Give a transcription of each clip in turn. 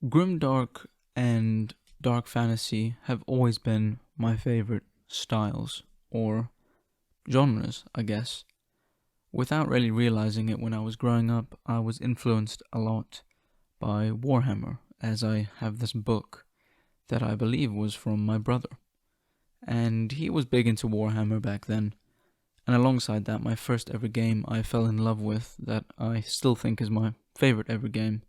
Grimdark and dark fantasy have always been my favorite styles, or genres, I guess. Without really realizing it when I was growing up, I was influenced a lot by Warhammer, as I have this book that I believe was from my brother. And he was big into Warhammer back then. And alongside that, my first ever game I fell in love with, that I still think is my favorite ever game,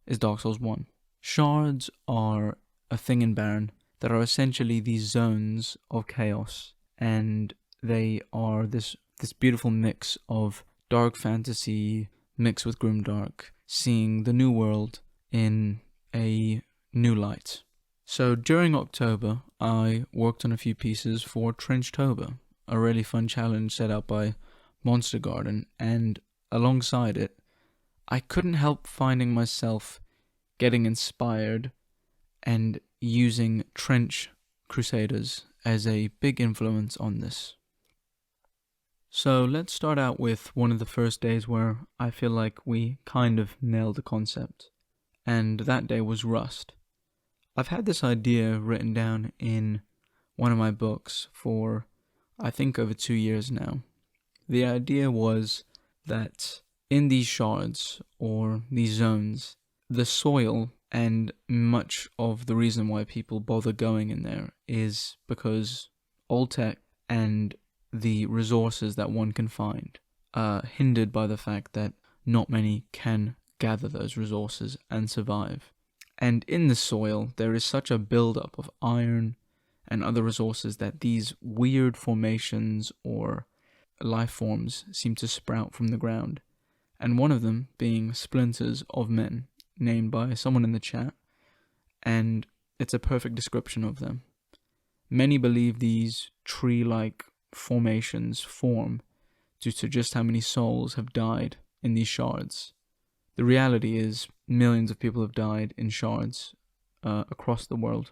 is Dark Souls 1. Shards are a thing in Barren that are essentially these zones of chaos, and they are this beautiful mix of dark fantasy mixed with grimdark, seeing the new world in a new light. So during October, I worked on a few pieces for Trenchtober, a really fun challenge set out by Monster Garden, and alongside it, I couldn't help finding myself getting inspired and using Trench Crusaders as a big influence on this. So let's start out with one of the first days where I feel like we kind of nailed the concept, and that day was Rust. I've had this idea written down in one of my books for I think over 2 years now. The idea was that in these shards, or these zones, the soil, and much of the reason why people bother going in there is because old tech and the resources that one can find are hindered by the fact that not many can gather those resources and survive. And in the soil, there is such a buildup of iron and other resources that these weird formations or life forms seem to sprout from the ground. And one of them being splinters of men, named by someone in the chat, and it's a perfect description of them. Many believe these tree-like formations form due to just how many souls have died in these shards. The reality is, millions of people have died in shards across the world.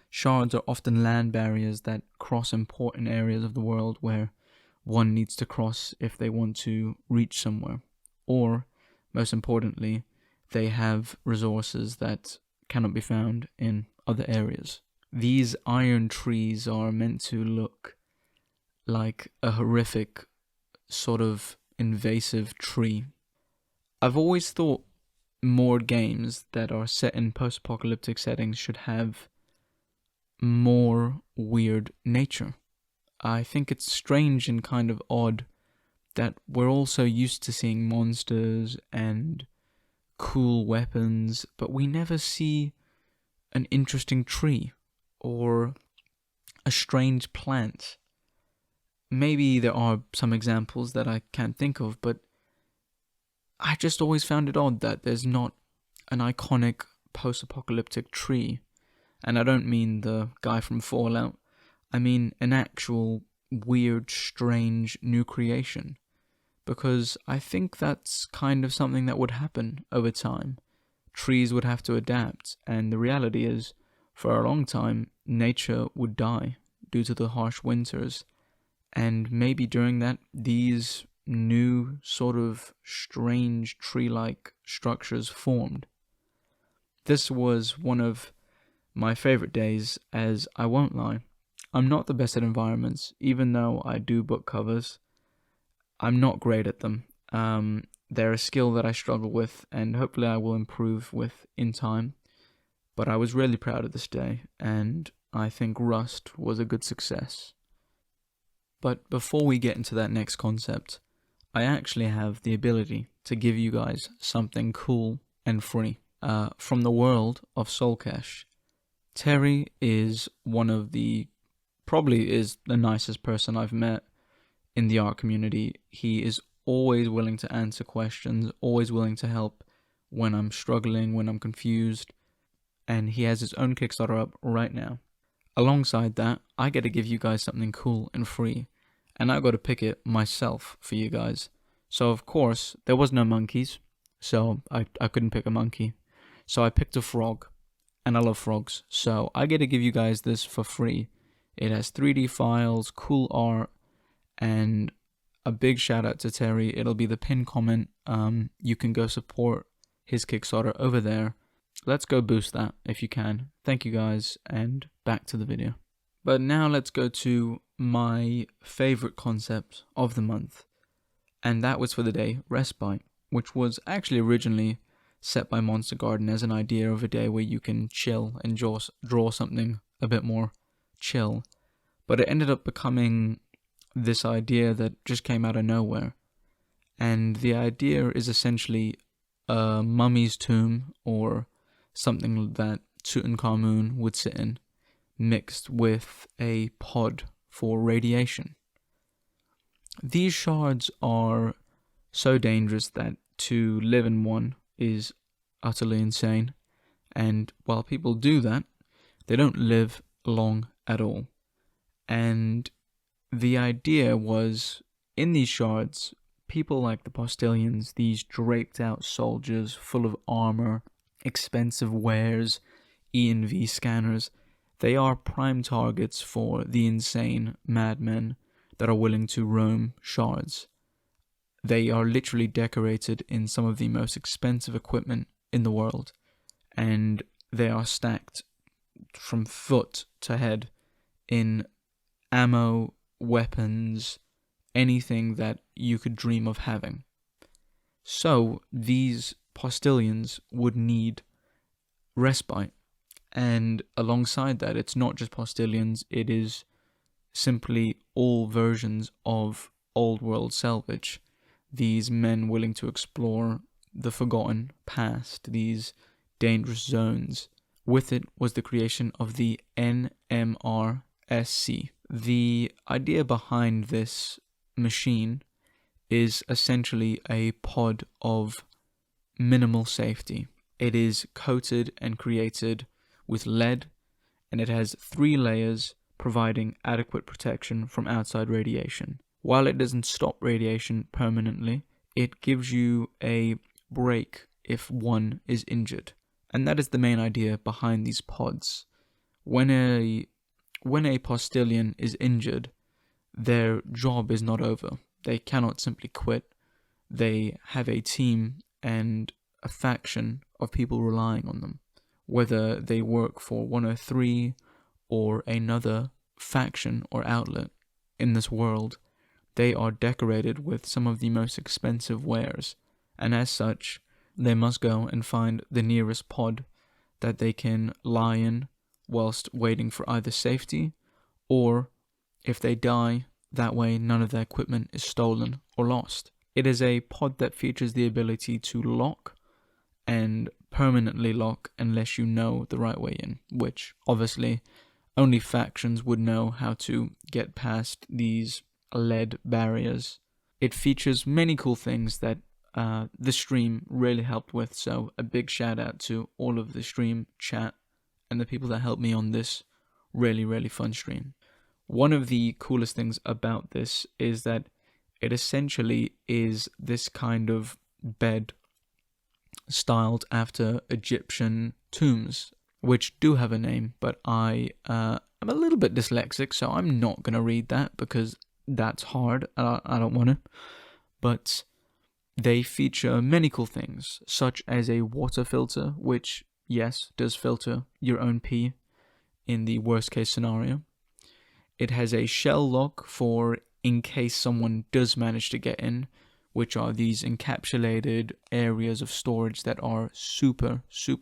Shards are often land barriers that cross important areas of the world where one needs to cross if they want to reach somewhere. Or, most importantly, they have resources that cannot be found in other areas. These iron trees are meant to look like a horrific, sort of invasive tree. I've always thought more games that are set in post-apocalyptic settings should have more weird nature. I think it's strange and kind of odd that we're all so used to seeing monsters and cool weapons, but we never see an interesting tree or a strange plant. Maybe there are some examples that I can't think of, but I just always found it odd that there's not an iconic post-apocalyptic tree. And I don't mean the guy from Fallout. I mean an actual weird, strange new creation. Because I think that's kind of something that would happen over time. Trees would have to adapt, and the reality is, for a long time, nature would die due to the harsh winters. And maybe during that, these new sort of strange tree-like structures formed. This was one of my favorite days, as I won't lie, I'm not the best at environments, even though I do book covers. I'm not great at them. They're a skill that I struggle with, and hopefully I will improve with in time. But I was really proud of this day, and I think Rust was a good success. But before we get into that next concept, I actually have the ability to give you guys something cool and free. From the world of Soulcache, Terry is probably is the nicest person I've met in the art community. He is always willing to answer questions, always willing to help when I'm struggling, when I'm confused, and he has his own Kickstarter up right now. Alongside that, I get to give you guys something cool and free, and I got to pick it myself for you guys. So of course, there was no monkeys, so I couldn't pick a monkey. So I picked a frog, and I love frogs, so I get to give you guys this for free. It has 3D files, cool art, and a big shout out to Terry. It'll be the pinned comment. You can go support his Kickstarter over there. let's go boost that if you can. Thank you guys, and back to the video. But now let's go to my favorite concept of the month, and that was for the day respite, which was actually originally set by Monster Garden as an idea of a day where you can chill and draw something a bit more chill. But it ended up becoming this idea that just came out of nowhere. And the idea is essentially a mummy's tomb, or something that Tutankhamun would sit in, mixed with a pod for radiation. These shards are so dangerous that to live in one is utterly insane, and while people do that, they don't live long at all. And the idea was, in these shards, people like the postilions, these draped out soldiers full of armor, expensive wares, ENV scanners, they are prime targets for the insane madmen that are willing to roam shards. They are literally decorated in some of the most expensive equipment in the world, and they are stacked from foot to head in ammo, weapons, anything that you could dream of having. So these postilions would need respite, and alongside that, it's not just postilions, it is simply all versions of old world salvage. These men willing to explore the forgotten past, these dangerous zones. With it was the creation of the NMRSC. The idea behind this machine is essentially a pod of minimal safety. It is coated and created with lead, and it has 3 layers providing adequate protection from outside radiation. While it doesn't stop radiation permanently, it gives you a break if one is injured. And that is the main idea behind these pods. When a postilion is injured, their job is not over. They cannot simply quit. They have a team and a faction of people relying on them. Whether they work for 103 or another faction or outlet in this world, they are decorated with some of the most expensive wares, and as such, they must go and find the nearest pod that they can lie in whilst waiting for either safety, or if they die, that way none of their equipment is stolen or lost. It is a pod that features the ability to lock and permanently lock unless you know the right way in, which obviously only factions would know how to get past these lead barriers. It features many cool things that the stream really helped with, so a big shout out to all of the stream chat and the people that helped me on this really fun stream. One of the coolest things about this is that it essentially is this kind of bed styled after Egyptian tombs, which do have a name, but I am a little bit dyslexic, so I'm not going to read that because that's hard. I don't want to. But they feature many cool things, such as a water filter, which, yes, does filter your own pee in the worst case scenario. It has a shell lock for in case someone does manage to get in, which are these encapsulated areas of storage that are super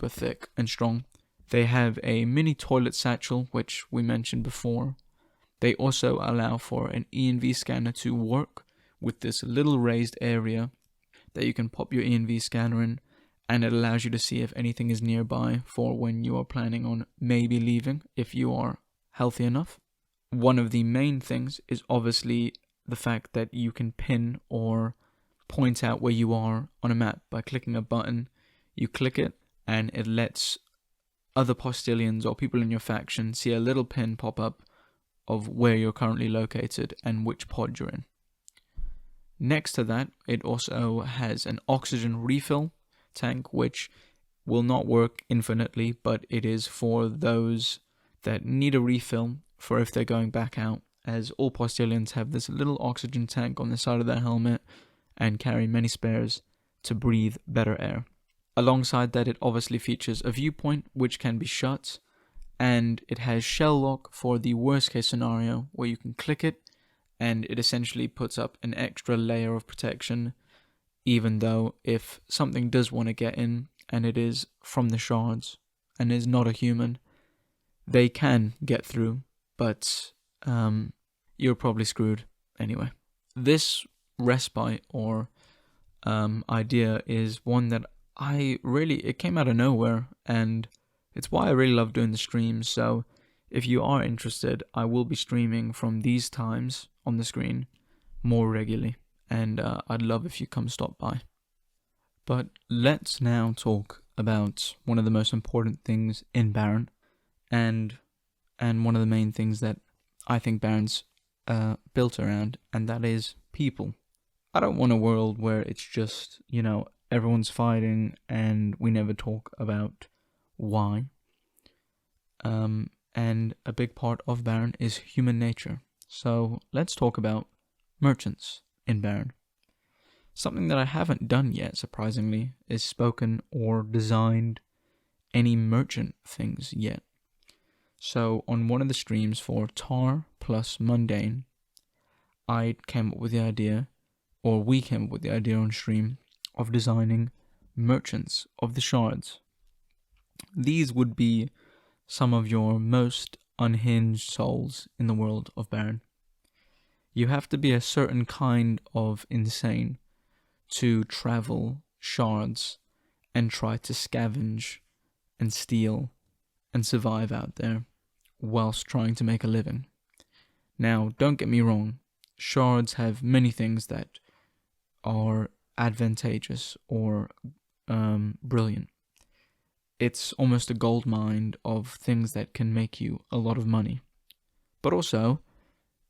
thick and strong. They have a mini toilet satchel, which we mentioned before. They also allow for an ENV scanner to work with this little raised area that you can pop your ENV scanner in, and it allows you to see if anything is nearby for when you are planning on maybe leaving if you are healthy enough. One of the main things is obviously the fact that you can pin or point out where you are on a map by clicking a button. You click it and it lets other postilions or people in your faction see a little pin pop up of where you're currently located and which pod you're in. Next to that, it also has an oxygen refill tank, which will not work infinitely, but it is for those that need a refill for if they're going back out, as all postilions have this little oxygen tank on the side of their helmet and carry many spares to breathe better air. Alongside that, it obviously features a viewpoint which can be shut, and it has shell lock for the worst case scenario where you can click it and it essentially puts up an extra layer of protection, even though if something does want to get in and it is from the shards and is not a human, they can get through, but you're probably screwed anyway. This respite or idea is one that it came out of nowhere, and it's why I really love doing the streams. So if you are interested, I will be streaming from these times on the screen more regularly, and I'd love if you come stop by. But let's now talk about one of the most important things in Barren, and one of the main things that I think Barren's built around, and that is people. I don't want a world where it's just, everyone's fighting and we never talk about why. And a big part of Barren is human nature. So let's talk about merchants in Barren. Something that I haven't done yet, surprisingly, is spoken or designed any merchant things yet. So on one of the streams for Tar plus Mundane, I came up with the idea, or we came up with the idea on stream, of designing merchants of the shards. These would be some of your most unhinged souls in the world of Barren. You have to be a certain kind of insane to travel shards and try to scavenge and steal and survive out there whilst trying to make a living. Now, don't get me wrong, shards have many things that are advantageous or brilliant. It's almost a gold mine of things that can make you a lot of money. But also,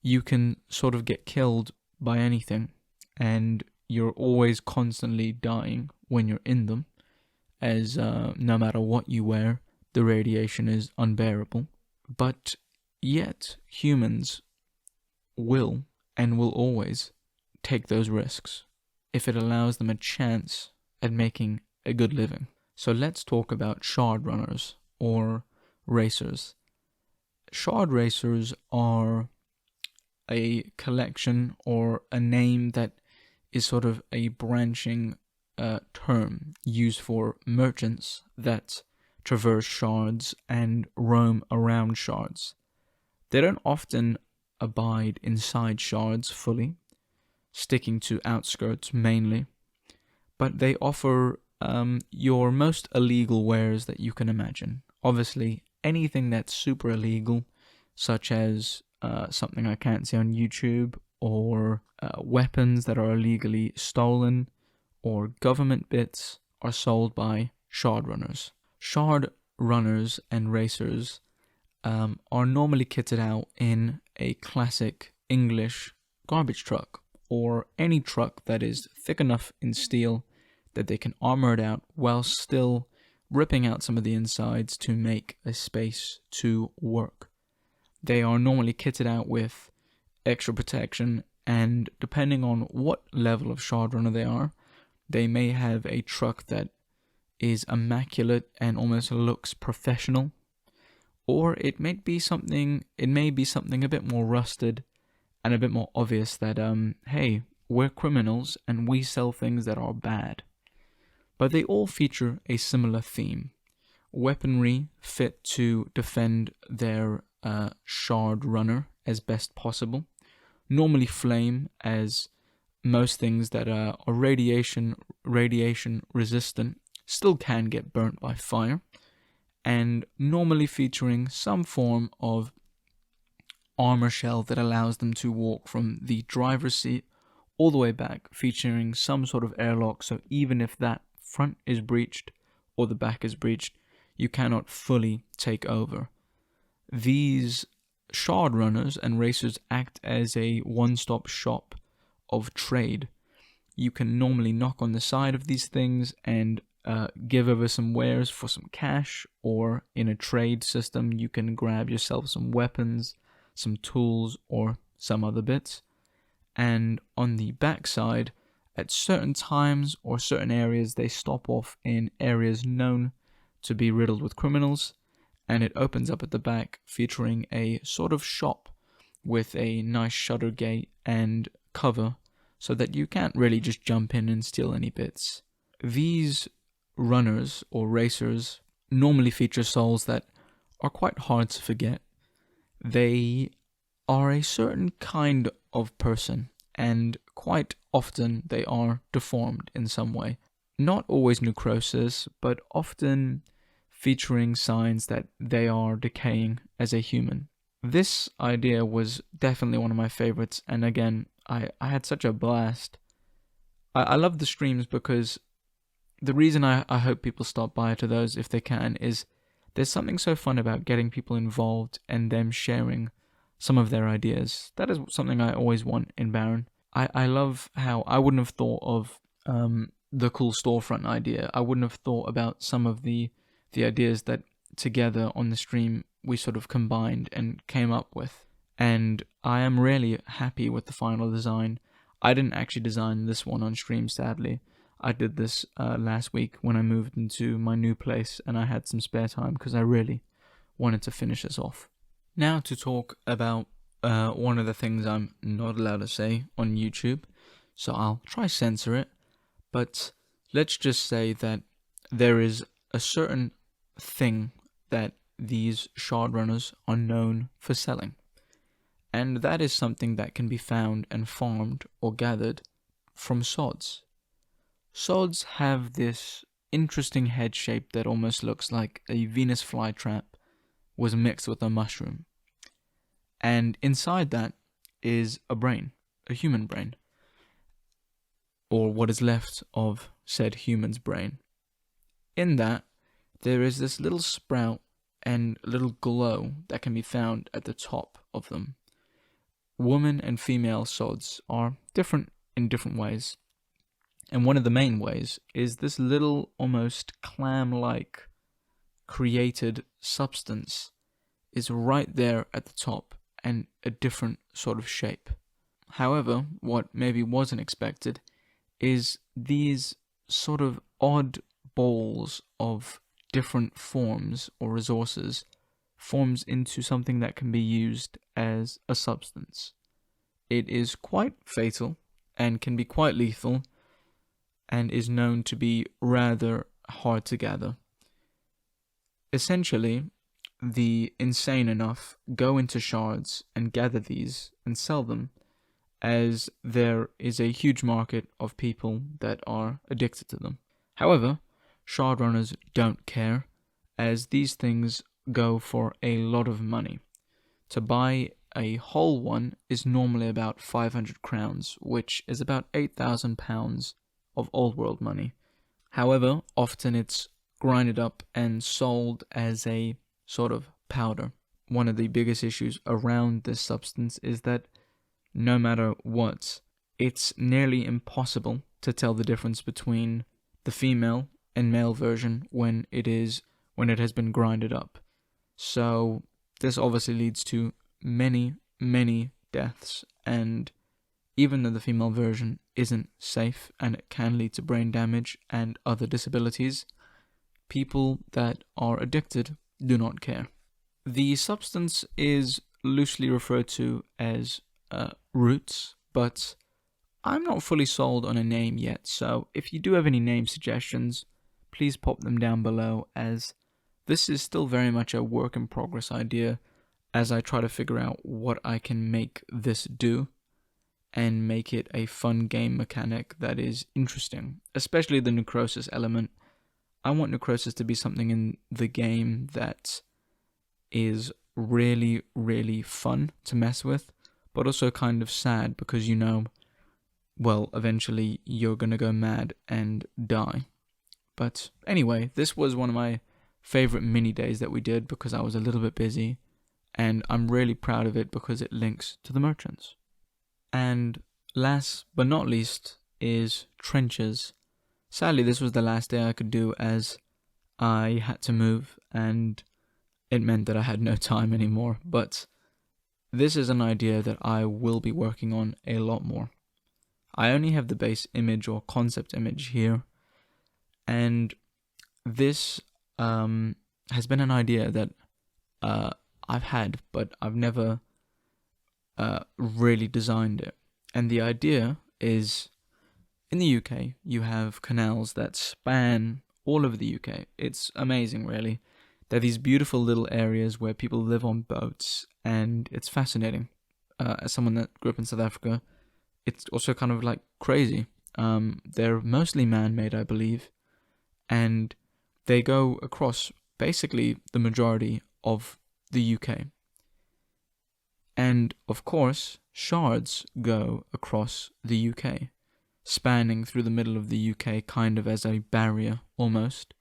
you can sort of get killed by anything, and you're always constantly dying when you're in them, as no matter what you wear, the radiation is unbearable. But yet, humans will and will always take those risks if it allows them a chance at making a good living. So let's talk about shard runners or racers. Shard racers are a collection or a name that is sort of a branching term used for merchants that traverse shards and roam around shards. They don't often abide inside shards fully, sticking to outskirts mainly, but they offer your most illegal wares that you can imagine. Obviously, anything that's super illegal, such as something I can't see on YouTube, or weapons that are illegally stolen, or government bits, are sold by shard runners. Shard runners and racers are normally kitted out in a classic English garbage truck, or any truck that is thick enough in steel that they can armor it out while still ripping out some of the insides to make a space to work. They are normally kitted out with extra protection, and depending on what level of shard runner they are, they may have a truck that is immaculate and almost looks professional, or it may be something a bit more rusted and a bit more obvious that hey, we're criminals and we sell things that are bad. But they all feature a similar theme: weaponry fit to defend their shard runner as best possible, normally flame, as most things that are radiation resistant still can get burnt by fire, and normally featuring some form of armor shell that allows them to walk from the driver's seat all the way back, featuring some sort of airlock, so even if that front is breached or the back is breached, you cannot fully take over. These shard runners and racers act as a one-stop shop of trade. You can normally knock on the side of these things and give over some wares for some cash, or in a trade system you can grab yourself some weapons, some tools, or some other bits. And on the backside, at certain times or certain areas, they stop off in areas known to be riddled with criminals, and it opens up at the back, featuring a sort of shop with a nice shutter gate and cover, so that you can't really just jump in and steal any bits. These runners or racers normally feature souls that are quite hard to forget. They are a certain kind of person, and quite often they are deformed in some way. Not always necrosis, but often featuring signs that they are decaying as a human. This idea was definitely one of my favorites, and again, I had such a blast. I love the streams because the reason I hope people stop by to those if they can is there's something so fun about getting people involved and them sharing some of their ideas. That is something I always want in Barren. I love how I wouldn't have thought of the cool storefront idea. I wouldn't have thought about some of the ideas that together on the stream we sort of combined and came up with. And I am really happy with the final design. I didn't actually design this one on stream, sadly. I did this last week when I moved into my new place and I had some spare time because I really wanted to finish this off. Now to talk about one of the things I'm not allowed to say on YouTube, so I'll try censor it, but let's just say that there is a certain thing that these shard runners are known for selling, and that is something that can be found and farmed or gathered from sods. Sods have this interesting head shape that almost looks like a Venus flytrap was mixed with a mushroom. And inside that is a brain, a human brain, or what is left of said human's brain. In that, there is this little sprout and little glow that can be found at the top of them. Woman and female sods are different in different ways. And one of the main ways is this little, almost clam-like created substance is right there at the top and a different sort of shape. However, what maybe wasn't expected is these sort of odd balls of different forms or resources forms into something that can be used as a substance. It is quite fatal and can be quite lethal, and is known to be rather hard to gather. Essentially, the insane enough go into shards and gather these and sell them, as there is a huge market of people that are addicted to them. However, shard runners don't care, as these things go for a lot of money. To buy a whole one is normally about 500 crowns, which is about 8,000 pounds of old world money. However, often it's grinded up and sold as a sort of powder. One of the biggest issues around this substance is that no matter what, it's nearly impossible to tell the difference between the female and male version when it has been grinded up. So this obviously leads to many deaths, and even though the female version isn't safe and it can lead to brain damage and other disabilities, people that are addicted do not care. The substance is loosely referred to as roots, but I'm not fully sold on a name yet, so if you do have any name suggestions, please pop them down below, as this is still very much a work in progress idea as I try to figure out what I can make this do and make it a fun game mechanic that is interesting, especially the necrosis element. I want necrosis to be something in the game that is really fun to mess with, but also kind of sad because eventually you're gonna go mad and die. But anyway, this was one of my favorite mini days that we did because I was a little bit busy, and I'm really proud of it because it links to the merchants. And last but not least is trenches. Sadly, this was the last day I could do as I had to move, and it meant that I had no time anymore, but this is an idea that I will be working on a lot more. I only have the base image or concept image here, and this has been an idea that I've had, but I've never really designed it. And the idea is, in the UK, you have canals that span all over the UK. It's amazing, really. They're these beautiful little areas where people live on boats, and it's fascinating. As someone that grew up in South Africa, it's also kind of like crazy. They're mostly man-made, I believe, and they go across basically the majority of the UK. And of course, shards go across the UK, spanning through the middle of the UK kind of as a barrier almost.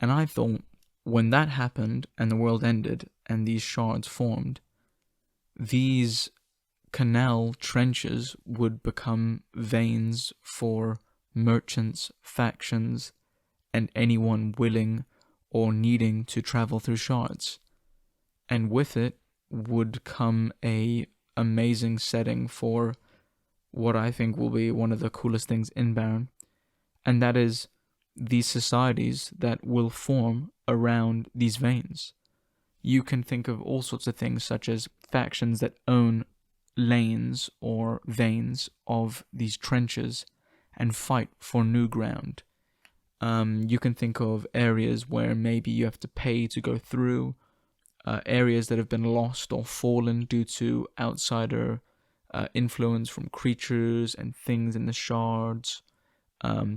And I thought, when that happened and the world ended and these shards formed, these canal trenches would become veins for merchants, factions, and anyone willing or needing to travel through shards. And with it would come a amazing setting for what I think will be one of the coolest things in Barren, and that is these societies that will form around these veins. You can think of all sorts of things, such as factions that own lanes or veins of these trenches and fight for new ground. You can think of areas where maybe you have to pay to go through, areas that have been lost or fallen due to outsider influence from creatures and things in the shards,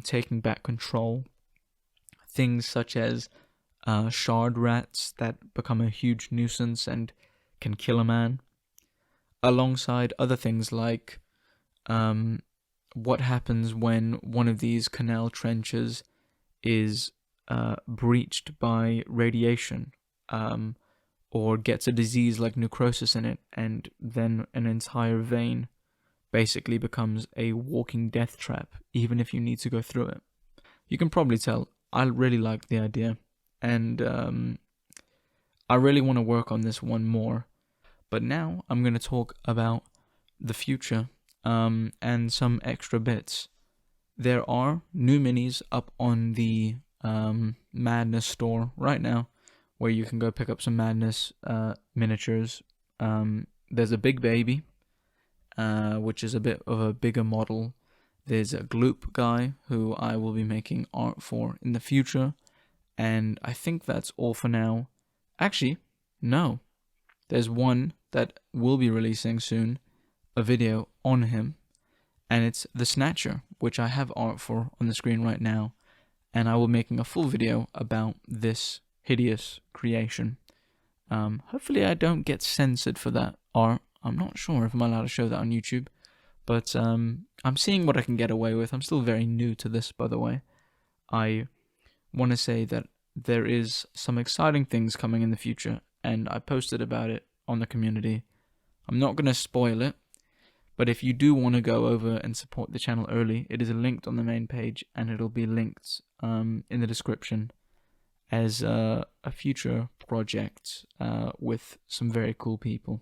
taking back control. Things such as shard rats that become a huge nuisance and can kill a man, alongside other things like what happens when one of these canal trenches is breached by radiation, or gets a disease like necrosis in it, and then an entire vein basically becomes a walking death trap, even if you need to go through it. You can probably tell I really like the idea, and I really want to work on this one more. But now I'm going to talk about the future, and some extra bits. There are new minis up on the Madness store right now, where you can go pick up some Madness miniatures. There's a big baby, which is a bit of a bigger model. There's a Gloop guy who I will be making art for in the future, and I think that's all for now. Actually, no. There's one that will be releasing soon, a video on him, and it's the Snatcher, which I have art for on the screen right now, and I will be making a full video about this hideous creation. Hopefully I don't get censored for that art. I'm not sure if I'm allowed to show that on YouTube, but I'm seeing what I can get away with. I'm still very new to this, by the way. I want to say that there is some exciting things coming in the future, and I posted about it on the community. I'm not going to spoil it, but if you do want to go over and support the channel early, it is linked on the main page, and it'll be linked in the description as a future project with some very cool people.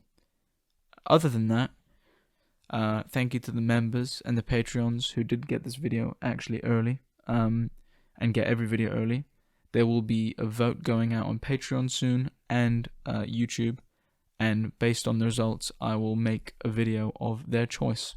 Other than that, thank you to the members and the Patreons who did get this video actually early, and get every video early. There will be a vote going out on Patreon soon and YouTube, and based on the results, I will make a video of their choice.